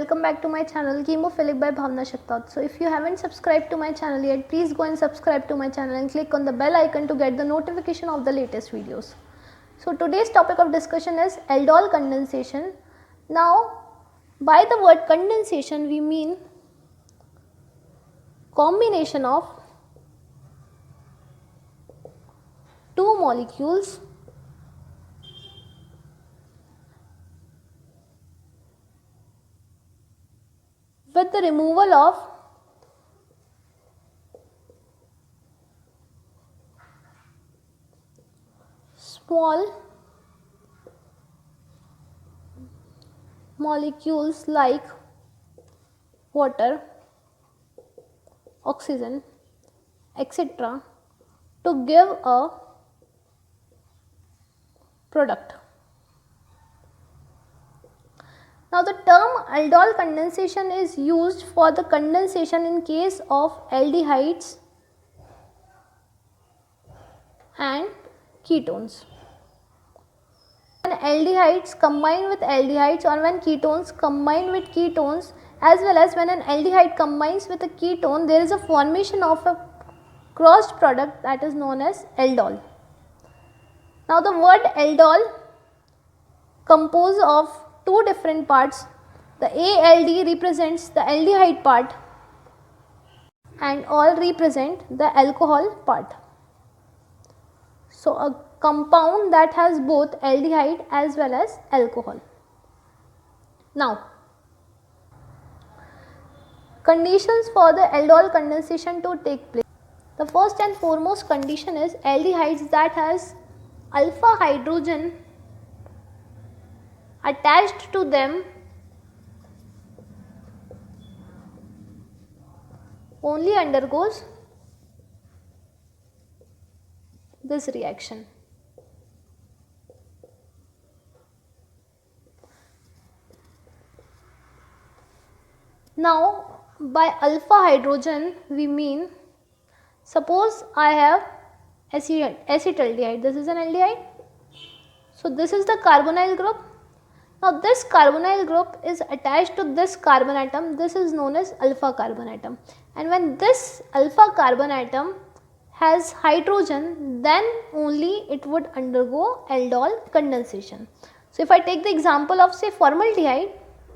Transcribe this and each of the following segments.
welcome back to my channel Chemophilic by Bhavna Shaktat. So if you haven't subscribed to my channel yet, please go and subscribe to my channel and click on the bell icon to get the notification of the latest videos. So today's topic of discussion is aldol condensation. Now by the word condensation we mean combination of two molecules with the removal of small molecules like water, oxygen, etc. to give a product. Now the term aldol condensation is used for the condensation in case of aldehydes and ketones. When aldehydes combine with aldehydes or when ketones combine with ketones, as well as when an aldehyde combines with a ketone, there is a formation of a crossed product that is known as aldol. Now the word aldol composed of two different parts. The ALD represents the aldehyde part and all represent the alcohol part. So a compound that has both aldehyde as well as alcohol. Now conditions for the aldol condensation to take place. The first and foremost condition is aldehydes that has alpha hydrogen attached to them only undergoes this reaction. Now by alpha hydrogen we mean, suppose I have acetaldehyde, this is an aldehyde. So this is the carbonyl group. Now this carbonyl group is attached to this carbon atom, this is known as alpha carbon atom, and when this alpha carbon atom has hydrogen, then only it would undergo aldol condensation. So if I take the example of say formaldehyde,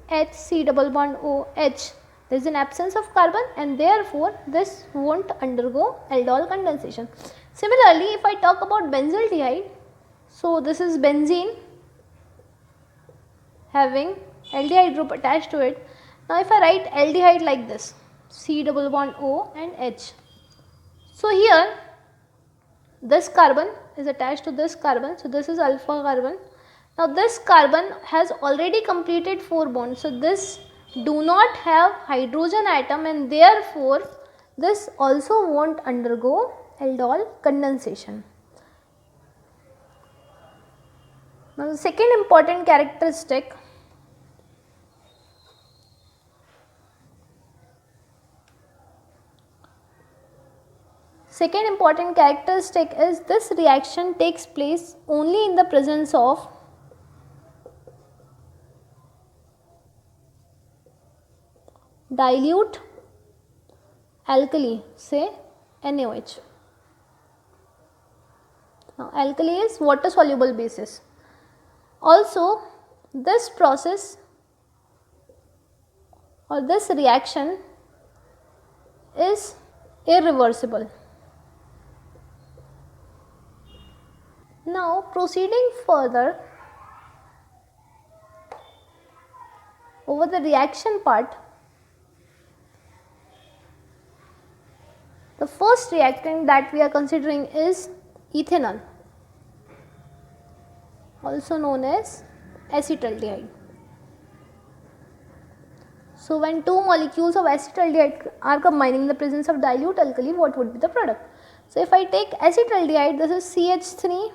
HC double bond OH, there is an absence of carbon and therefore this won't undergo aldol condensation. Similarly, if I talk about benzaldehyde, so this is benzene having aldehyde group attached to it. Now if I write aldehyde like this, C double bond O and H. So here this carbon is attached to this carbon, so this is alpha carbon. Now this carbon has already completed 4 bonds, so this do not have hydrogen atom and therefore this also won't undergo aldol condensation. Now the second important characteristic is this reaction takes place only in the presence of dilute alkali, say NaOH. Now alkali is water soluble basis. Also this process or this reaction is irreversible. Now proceeding further over the reaction part, the first reactant that we are considering is ethanol, also known as acetaldehyde. So when two molecules of acetaldehyde are combining in the presence of dilute alkali, what would be the product? So if I take acetaldehyde, this is CH3,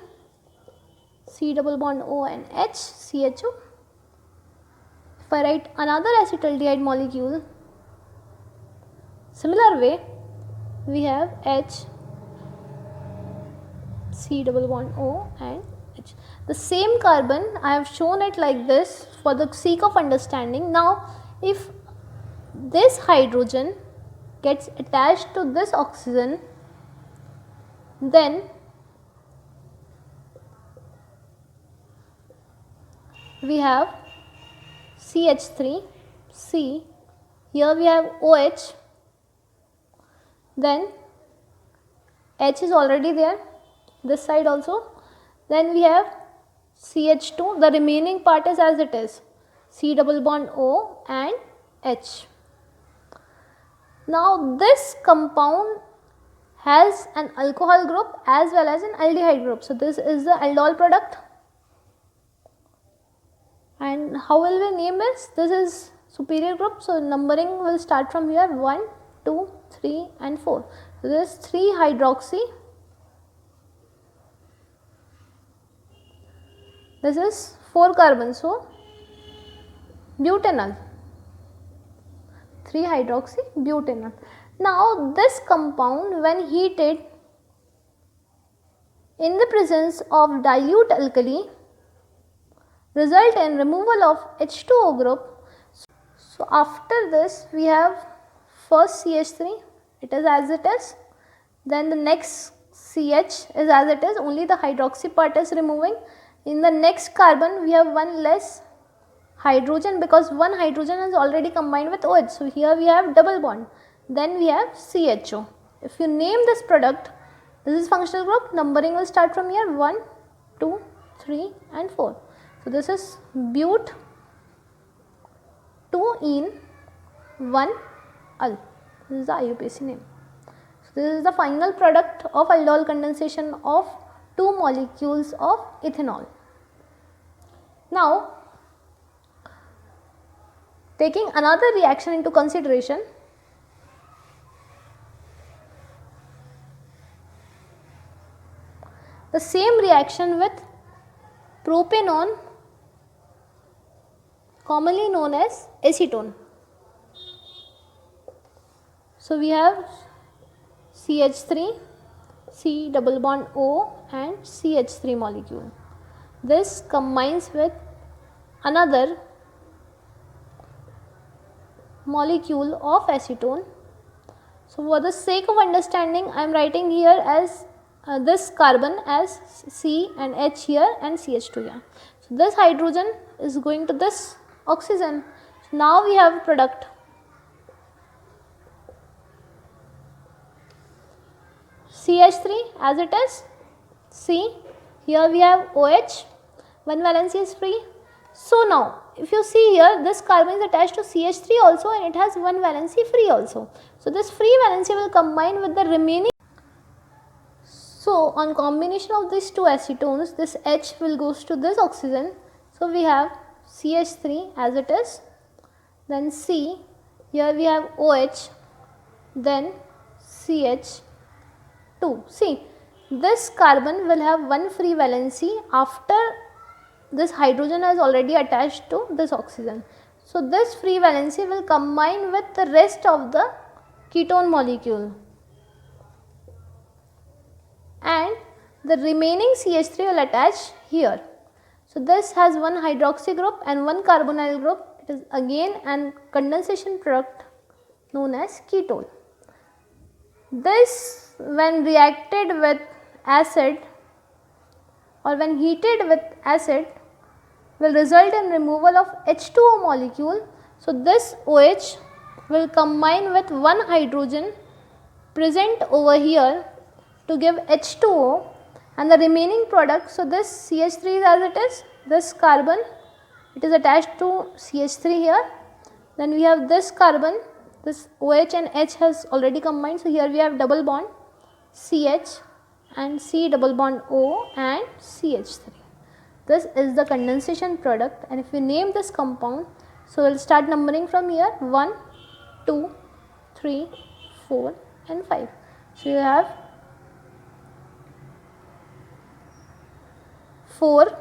C double bond O and H, CHO. If I write another acetaldehyde molecule, similar way we have H, C double bond O and H. The same carbon I have shown it like this for the sake of understanding. Now if this hydrogen gets attached to this oxygen, then we have CH3, C, here we have OH, then H is already there, this side also, then we have CH2, the remaining part is as it is, C double bond O and H. Now this compound has an alcohol group as well as an aldehyde group. So this is the aldol product. And how will we name this? This is superior group. So numbering will start from here 1, 2, 3 and 4. So this is 3 hydroxy. This is 4 carbon. So butanol. 3 hydroxy butanol. Now this compound when heated in the presence of dilute alkali result in removal of H2O group. So after this we have first CH3, it is as it is, then the next CH is as it is, only the hydroxy part is removing. In the next carbon we have one less hydrogen because one hydrogen is already combined with OH. So here we have double bond. Then we have CHO. If you name this product, this is functional group, numbering will start from here 1, 2, 3 and 4. So this is but 2-ene 1-al. This is the IUPAC name. So this is the final product of aldol condensation of 2 molecules of ethanol. Now taking another reaction into consideration, the same reaction with propanone, commonly known as acetone. So we have CH3, C double bond O and CH3 molecule. This combines with another molecule of acetone. So for the sake of understanding, I am writing here as this carbon as C and H here and CH2 here. So this hydrogen is going to this oxygen. So now we have product CH3 as it is, C, here we have OH, one valency is free. So now if you see here, this carbon is attached to CH3 also and it has one valency free also. So this free valency will combine with the remaining. So on combination of these two acetones, this H will goes to this oxygen. So we have CH3 as it is, then C, here we have OH, then CH2. See, this carbon will have one free valency after this hydrogen has already attached to this oxygen. So this free valency will combine with the rest of the ketone molecule and the remaining CH3 will attach here. So this has one hydroxy group and one carbonyl group. It is again an condensation product known as ketone. This when reacted with acid or when heated with acid will result in removal of H2O molecule. So this OH will combine with one hydrogen present over here to give H2O and the remaining product. So this CH3 is as it is, this carbon, it is attached to CH3 here. Then we have this carbon, this OH and H has already combined. So here we have double bond CH and C double bond O and CH3. This is the condensation product, and if we name this compound, so we will start numbering from here 1, 2, 3, 4 and 5. So you have 4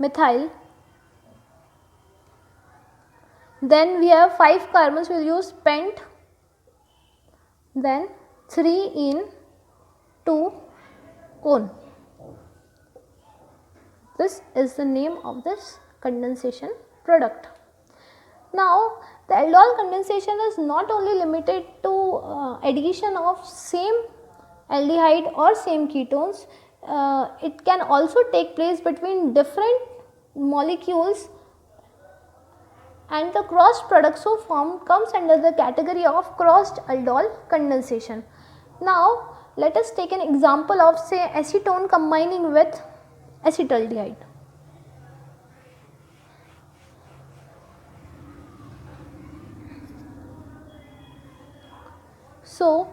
methyl, then we have 5 carbons, we will use pent, then 3-ene 2-one. This is the name of this condensation product. Now the aldol condensation is not only limited to addition of same aldehyde or same ketones, it can also take place between different molecules, and the crossed product so formed comes under the category of crossed aldol condensation. Now let us take an example of, say, acetone combining with acetaldehyde. So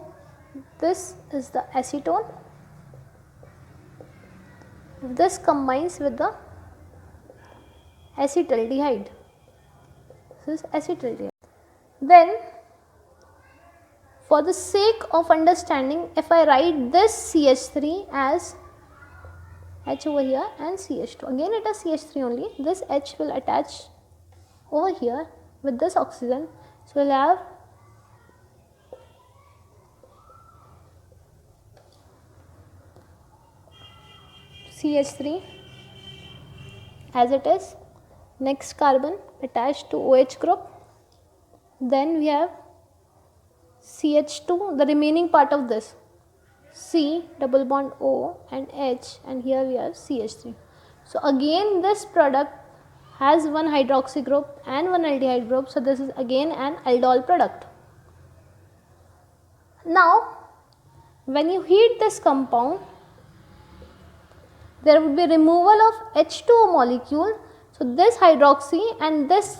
this is the acetone, this combines with the acetaldehyde, this is acetaldehyde. Then for the sake of understanding, if I write this CH3 as H over here and CH2, again it is CH3 only, this H will attach over here with this oxygen, so we will have CH3 as it is, next carbon attached to OH group, then we have CH2, the remaining part of this, C double bond O and H, and here we have CH3. So again this product has one hydroxy group and one aldehyde group, so this is again an aldol product. Now when you heat this compound, there would be removal of H2O molecule, so this hydroxy and this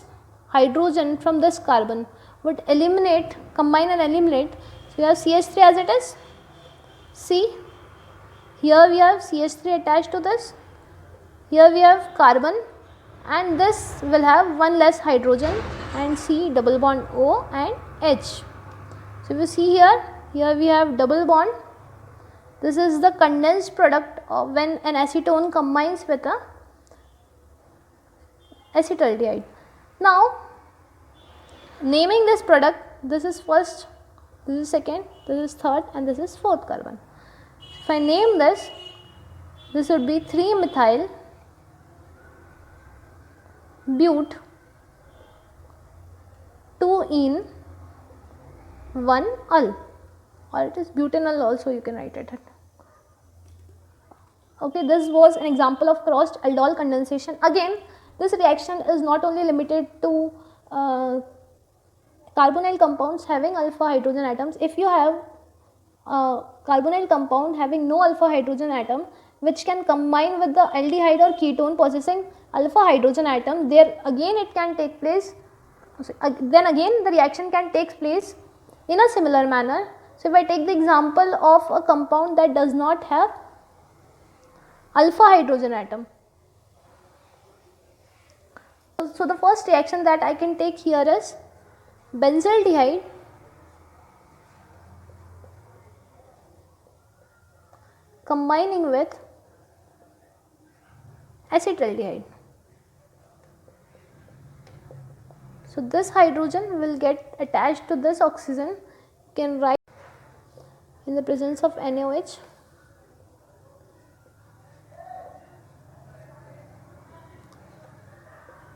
hydrogen from this carbon would eliminate, combine and eliminate. So we have CH3 as it is, C, here we have CH3 attached to this, here we have carbon, and this will have one less hydrogen and C double bond O and H. So if you see here, here we have double bond. This is the condensed product of when an acetone combines with a acetaldehyde. Now naming this product, this is first, this is second, this is third, and this is fourth carbon. If I name this, this would be 3-methyl but 2-ene 1-ul, or it is butanol also, you can write it. Okay, this was an example of crossed aldol condensation. Again, this reaction is not only limited to carbonyl compounds having alpha hydrogen atoms. If you have a carbonyl compound having no alpha hydrogen atom, which can combine with the aldehyde or ketone possessing alpha hydrogen atom, there again it can take place, then again the reaction can take place in a similar manner. So if I take the example of a compound that does not have alpha hydrogen atom, so the first reaction that I can take here is benzaldehyde combining with acetaldehyde. So this hydrogen will get attached to this oxygen, you can write in the presence of NaOH.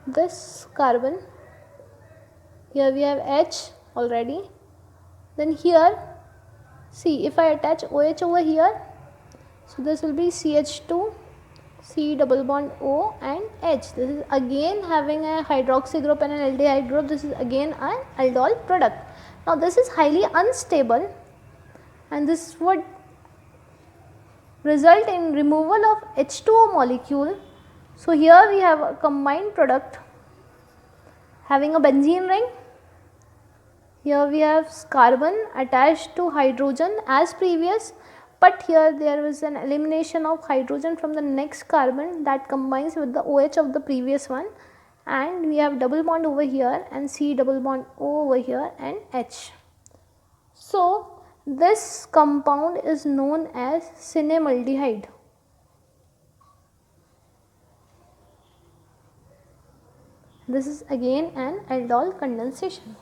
This carbon, here we have H already, then here see, if I attach OH over here, so this will be CH2, C double bond O and H. This is again having a hydroxy group and an aldehyde group. This is again an aldol product. Now this is highly unstable and this would result in removal of H2O molecule. So here we have a combined product having a benzene ring. Here we have carbon attached to hydrogen as previous, but here there is an elimination of hydrogen from the next carbon that combines with the OH of the previous one, and we have double bond over here and C double bond O over here and H. So this compound is known as cinemaldehyde. This is again an aldol condensation.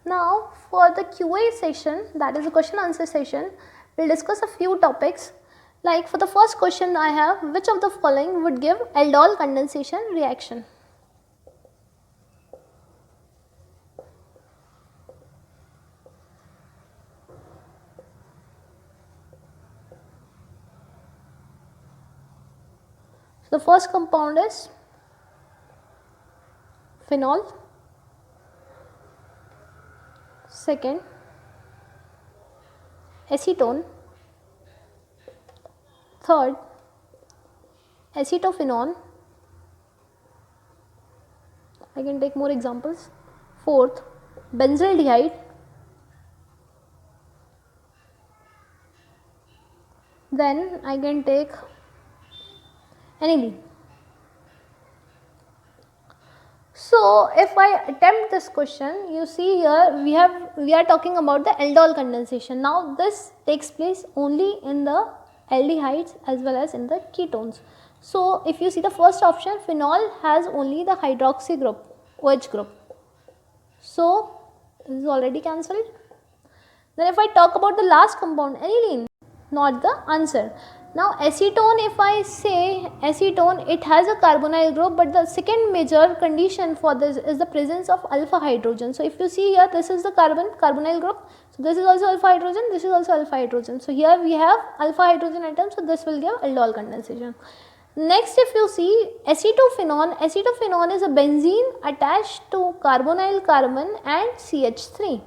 Now for the QA session, that is a question answer session, we'll discuss a few topics. Like for the first question I have, which of the following would give aldol condensation reaction? So the first compound is phenol, second acetone, third acetophenone, I can take more examples, fourth benzaldehyde, then I can take aniline. So if I attempt this question, you see here we are talking about the aldol condensation. Now this takes place only in the aldehydes as well as in the ketones. So if you see the first option, phenol has only the hydroxy group, OH group. So this is already cancelled. Then if I talk about the last compound, aniline, not the answer. Now acetone, if I say acetone, it has a carbonyl group, but the second major condition for this is the presence of alpha hydrogen. So if you see here, this is the carbonyl group, so this is also alpha hydrogen, this is also alpha hydrogen. So here we have alpha hydrogen atom, so this will give aldol condensation. Next, if you see acetophenone, acetophenone is a benzene attached to carbonyl carbon and CH3.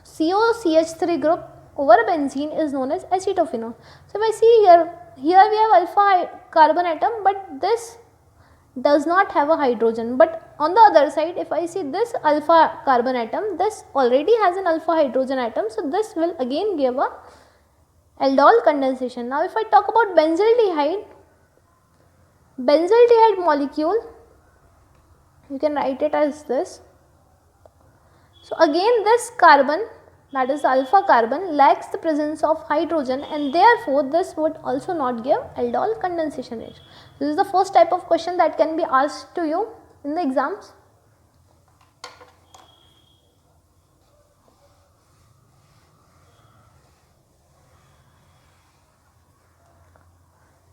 COCH3 group over a benzene is known as acetophenone. So if I see here we have alpha carbon atom, but this does not have a hydrogen. But on the other side, if I see this alpha carbon atom, this already has an alpha hydrogen atom. So this will again give a aldol condensation. Now if I talk about benzaldehyde molecule, you can write it as this. So again this carbon, that is alpha carbon, lacks the presence of hydrogen, and therefore this would also not give aldol condensation rate. This is the first type of question that can be asked to you in the exams.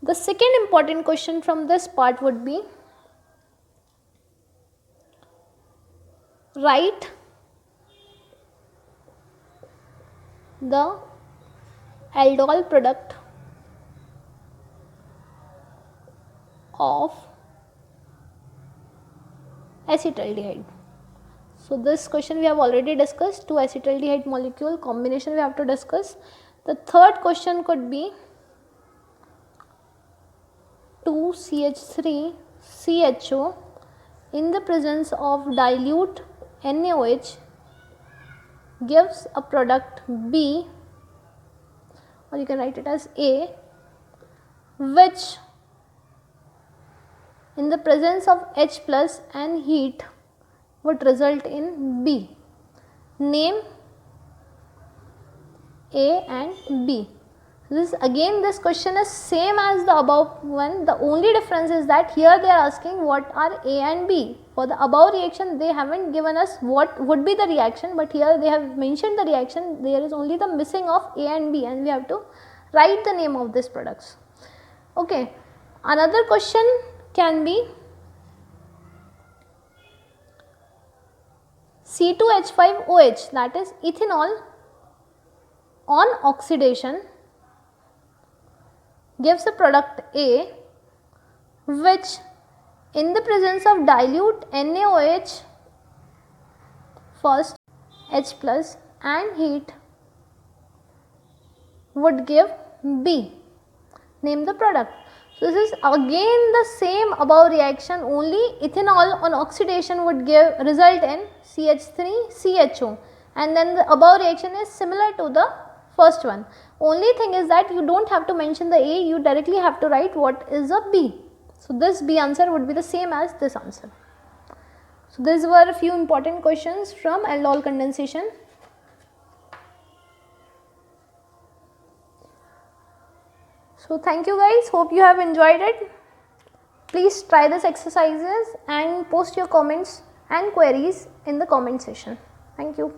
The second important question from this part would be, write the aldol product of acetaldehyde. So this question we have already discussed, 2 acetaldehyde molecule combination we have to discuss. The third question could be 2CH3CHO in the presence of dilute NaOH gives a product B, or you can write it as A, which in the presence of H plus and heat would result in B. Name A and B. This question is same as the above one. The only difference is that here they are asking what are A and B. For the above reaction, they haven't given us what would be the reaction, but here they have mentioned the reaction. There is only the missing of A and B, and we have to write the name of these products. Okay. Another question can be C2H5OH, that is ethanol on oxidation gives a product A, which in the presence of dilute NaOH first H plus and heat would give B. Name the product. So this is again the same above reaction, only ethanol on oxidation would result in CH3CHO, and then the above reaction is similar to the first one. Only thing is that you don't have to mention the A, you directly have to write what is a B. So this B answer would be the same as this answer. So these were a few important questions from aldol condensation. So thank you guys, hope you have enjoyed it. Please try this exercises and post your comments and queries in the comment section. Thank you.